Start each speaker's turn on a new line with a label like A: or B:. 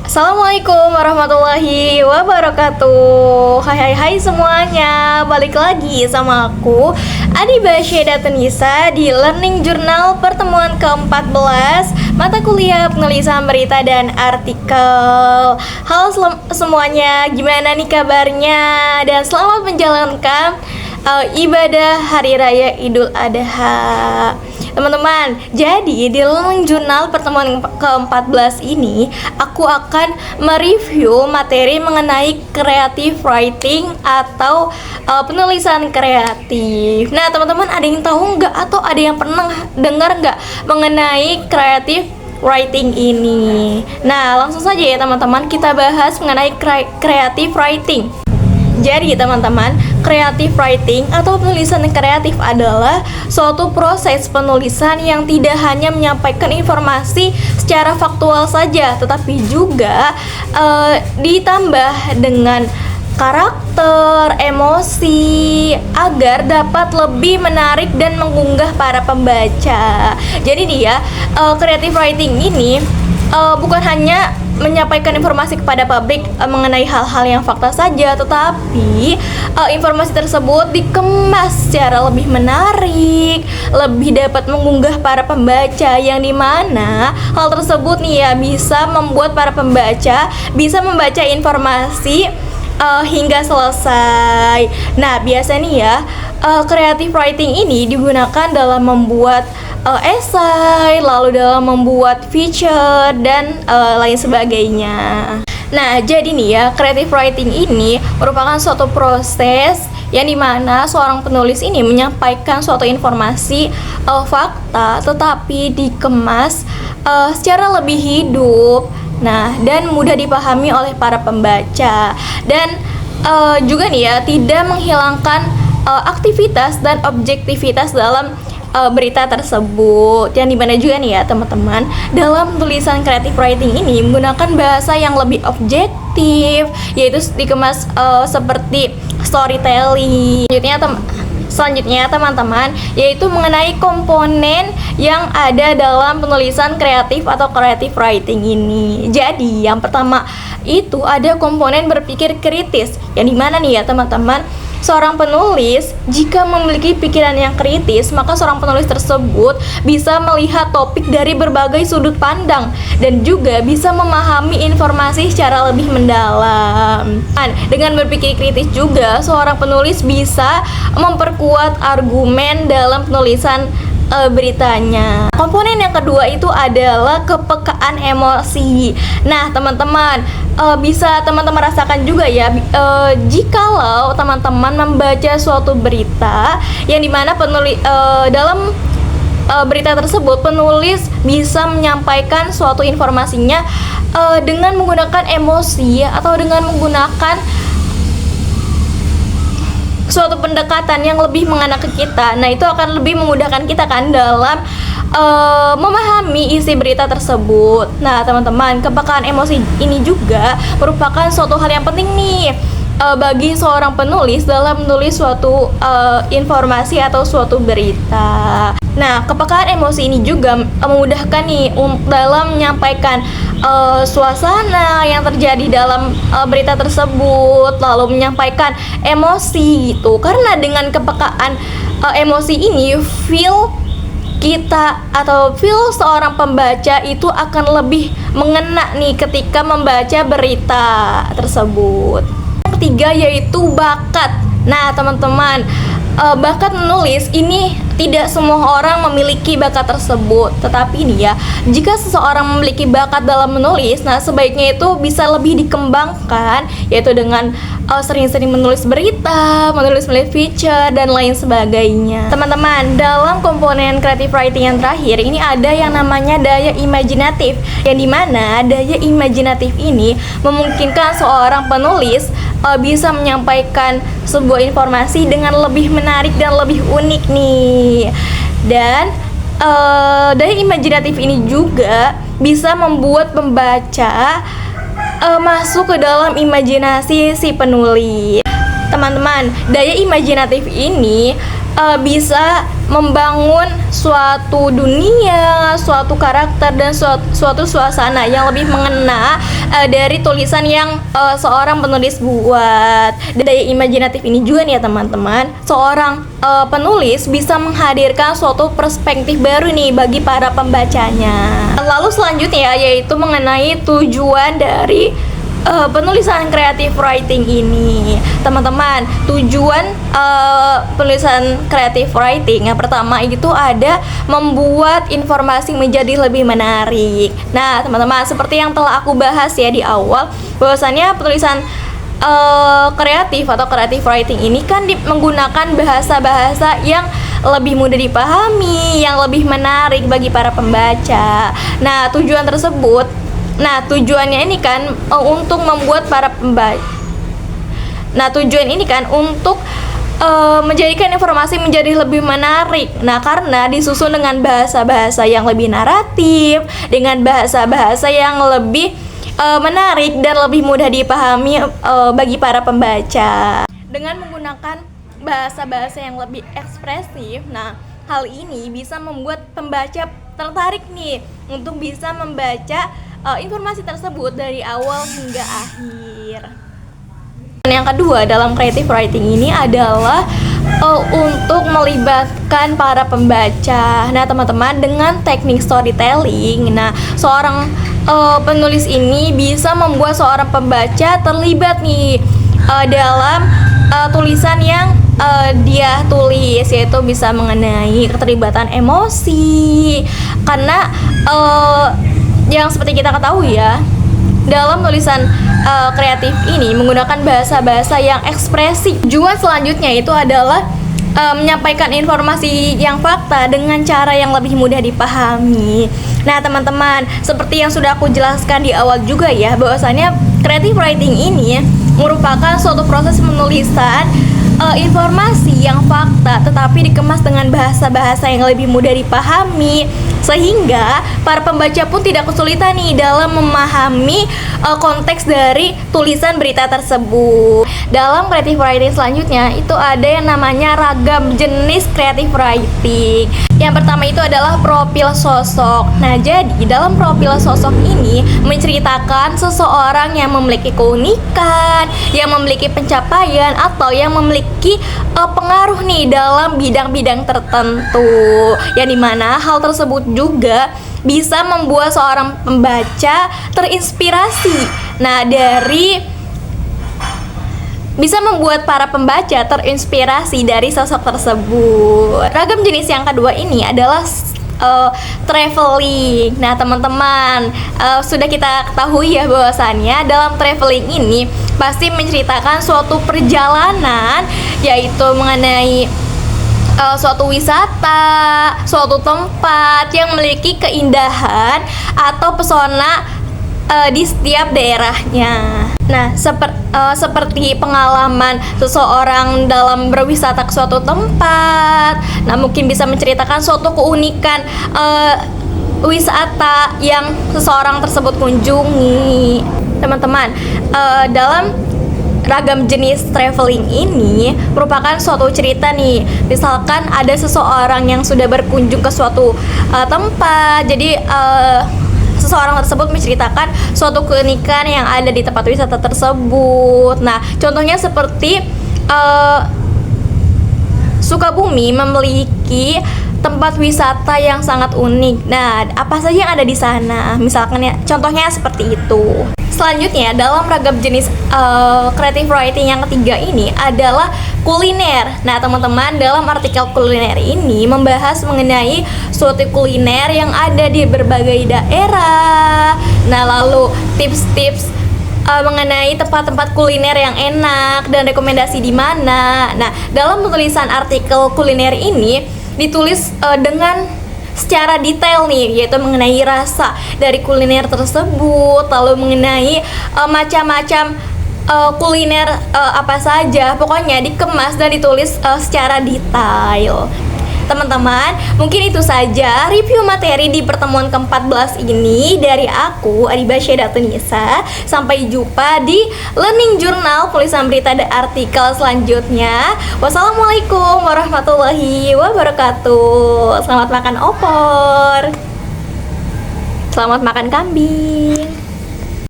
A: Assalamualaikum warahmatullahi wabarakatuh. Hai semuanya. Balik lagi sama aku Adi Basyedah Tenisa di Learning Journal pertemuan ke-14 mata kuliah penulisan berita dan artikel. Halo semuanya, gimana nih kabarnya? Dan selamat menjalankan ibadah Hari Raya Idul Adha. Teman-teman, jadi di Learning Journal pertemuan ke-14 ini aku akan mereview materi mengenai creative writing atau penulisan kreatif. Nah, teman-teman ada yang tahu nggak atau ada yang pernah dengar nggak mengenai creative writing ini? Nah, langsung saja ya teman-teman, kita bahas mengenai creative writing. Jadi teman-teman, creative writing atau penulisan kreatif adalah suatu proses penulisan yang tidak hanya menyampaikan informasi secara faktual saja, tetapi juga ditambah dengan karakter, emosi agar dapat lebih menarik dan mengunggah para pembaca. Jadi dia creative writing ini bukan hanya menyampaikan informasi kepada publik mengenai hal-hal yang fakta saja, tetapi informasi tersebut dikemas secara lebih menarik, lebih dapat mengunggah para pembaca, yang dimana hal tersebut nih ya bisa membuat para pembaca bisa membaca informasi hingga selesai. Nah, biasanya nih ya creative writing ini digunakan dalam membuat esai, lalu dalam membuat feature dan lain sebagainya. Nah, jadi nih ya, creative writing ini merupakan suatu proses yang dimana seorang penulis ini menyampaikan suatu informasi fakta tetapi dikemas secara lebih hidup, nah, dan mudah dipahami oleh para pembaca, dan juga nih ya tidak menghilangkan aktivitas dan objektivitas dalam berita tersebut, yang dimana juga nih ya teman-teman, dalam tulisan creative writing ini menggunakan bahasa yang lebih objektif, yaitu dikemas seperti storytelling. Selanjutnya teman-teman, yaitu mengenai komponen yang ada dalam penulisan kreatif atau creative writing ini. Jadi yang pertama itu ada komponen berpikir kritis, yang dimana nih ya teman-teman, seorang penulis jika memiliki pikiran yang kritis, maka seorang penulis tersebut bisa melihat topik dari berbagai sudut pandang dan juga bisa memahami informasi secara lebih mendalam. Dengan berpikir kritis juga, seorang penulis bisa memperkuat argumen dalam penulisan beritanya. Komponen yang kedua itu adalah kepekaan emosi. Nah, teman-teman, bisa teman-teman rasakan juga ya, jikalau teman-teman membaca suatu berita yang dimana dalam berita tersebut penulis bisa menyampaikan suatu informasinya dengan menggunakan emosi atau dengan menggunakan suatu pendekatan yang lebih mengena ke kita. Nah, itu akan lebih memudahkan kita kan dalam memahami isi berita tersebut. Nah, teman-teman, kepekaan emosi ini juga merupakan suatu hal yang penting nih bagi seorang penulis dalam menulis suatu informasi atau suatu berita. Nah, kepekaan emosi ini juga memudahkan nih dalam menyampaikan suasana yang terjadi dalam berita tersebut, lalu menyampaikan emosi gitu. Karena dengan kepekaan emosi ini, feel kita atau feel seorang pembaca itu akan lebih mengena nih ketika membaca berita tersebut. Yang ketiga yaitu bakat. Nah, teman-teman, bakat menulis ini tidak semua orang memiliki bakat tersebut, tetapi ini ya, jika seseorang memiliki bakat dalam menulis, nah sebaiknya itu bisa lebih dikembangkan, yaitu dengan sering-sering menulis berita, menulis feature dan lain sebagainya. Teman-teman, dalam komponen creative writing yang terakhir ini ada yang namanya daya imajinatif, yang dimana daya imajinatif ini memungkinkan seorang penulis bisa menyampaikan sebuah informasi dengan lebih menarik dan lebih unik nih. Dan daya imajinatif ini juga bisa membuat pembaca masuk ke dalam imajinasi si penulis. Teman-teman, daya imajinatif ini bisa membangun suatu dunia, suatu karakter dan suatu suasana yang lebih mengena dari tulisan yang seorang penulis buat. Daya imajinatif ini juga nih ya teman-teman, seorang penulis bisa menghadirkan suatu perspektif baru nih bagi para pembacanya. Lalu selanjutnya yaitu mengenai tujuan dari penulisan creative writing ini. Teman-teman, tujuan penulisan creative writing yang pertama itu ada membuat informasi menjadi lebih menarik. Nah, teman-teman, seperti yang telah aku bahas ya di awal, bahwasannya penulisan kreatif atau creative writing ini kan menggunakan bahasa-bahasa yang lebih mudah dipahami, yang lebih menarik bagi para pembaca. Nah, tujuannya ini kan untuk membuat para pembaca. Nah, tujuan ini kan untuk menjadikan informasi menjadi lebih menarik. Nah, karena disusun dengan bahasa-bahasa yang lebih naratif, dengan bahasa-bahasa yang lebih menarik dan lebih mudah dipahami bagi para pembaca. Dengan menggunakan bahasa-bahasa yang lebih ekspresif, nah hal ini bisa membuat pembaca tertarik nih untuk bisa membaca informasi tersebut dari awal hingga akhir. Dan yang kedua dalam creative writing ini adalah untuk melibatkan para pembaca. Nah, teman-teman, dengan teknik storytelling, nah seorang penulis ini bisa membuat seorang pembaca terlibat nih dalam tulisan yang dia tulis, yaitu bisa mengenai keterlibatan emosi. Karena yang seperti kita ketahui ya, dalam tulisan kreatif ini menggunakan bahasa-bahasa yang ekspresif. Tujuan selanjutnya itu adalah menyampaikan informasi yang fakta dengan cara yang lebih mudah dipahami. Nah, teman-teman, seperti yang sudah aku jelaskan di awal juga ya, bahwasannya creative writing ini merupakan suatu proses penulisan informasi yang fakta tetapi dikemas dengan bahasa-bahasa yang lebih mudah dipahami, sehingga para pembaca pun tidak kesulitan nih dalam memahami konteks dari tulisan berita tersebut. Dalam creative writing selanjutnya itu ada yang namanya ragam jenis creative writing. Yang pertama itu adalah profil sosok. Nah, jadi dalam profil sosok ini menceritakan seseorang yang memiliki keunikan, yang memiliki pencapaian, atau yang memiliki pengaruh nih dalam bidang-bidang tertentu, yang dimana hal tersebut juga bisa membuat seorang pembaca terinspirasi. Nah, bisa membuat para pembaca terinspirasi dari sosok tersebut. Ragam jenis yang kedua ini adalah traveling. Nah, teman-teman, sudah kita ketahui ya bahwasannya dalam traveling ini pasti menceritakan suatu perjalanan, yaitu mengenai suatu wisata, suatu tempat yang memiliki keindahan atau pesona di setiap daerahnya. Nah, seperti pengalaman seseorang dalam berwisata ke suatu tempat. Nah, mungkin bisa menceritakan suatu keunikan wisata yang seseorang tersebut kunjungi. Teman-teman, dalam ragam jenis traveling ini merupakan suatu cerita nih. Misalkan ada seseorang yang sudah berkunjung ke suatu tempat, jadi seseorang tersebut menceritakan suatu keunikan yang ada di tempat wisata tersebut. Nah, contohnya seperti Sukabumi memiliki tempat wisata yang sangat unik. Nah, apa saja yang ada di sana? Misalkan ya, contohnya seperti itu. Selanjutnya, dalam ragam jenis creative writing yang ketiga ini adalah kuliner. Nah, teman-teman, dalam artikel kuliner ini membahas mengenai suatu kuliner yang ada di berbagai daerah. Nah, lalu tips-tips mengenai tempat-tempat kuliner yang enak dan rekomendasi di mana. Nah, dalam penulisan artikel kuliner ini ditulis dengan secara detail nih, yaitu mengenai rasa dari kuliner tersebut, lalu mengenai macam-macam kuliner apa saja, pokoknya dikemas dan ditulis secara detail. Teman-teman, mungkin itu saja review materi di pertemuan ke-14 ini dari aku, Adiba Syedatunisa. Sampai jumpa di Learning Journal tulisan berita dan artikel selanjutnya. Wassalamualaikum warahmatullahi wabarakatuh. Selamat makan opor. Selamat makan kambing.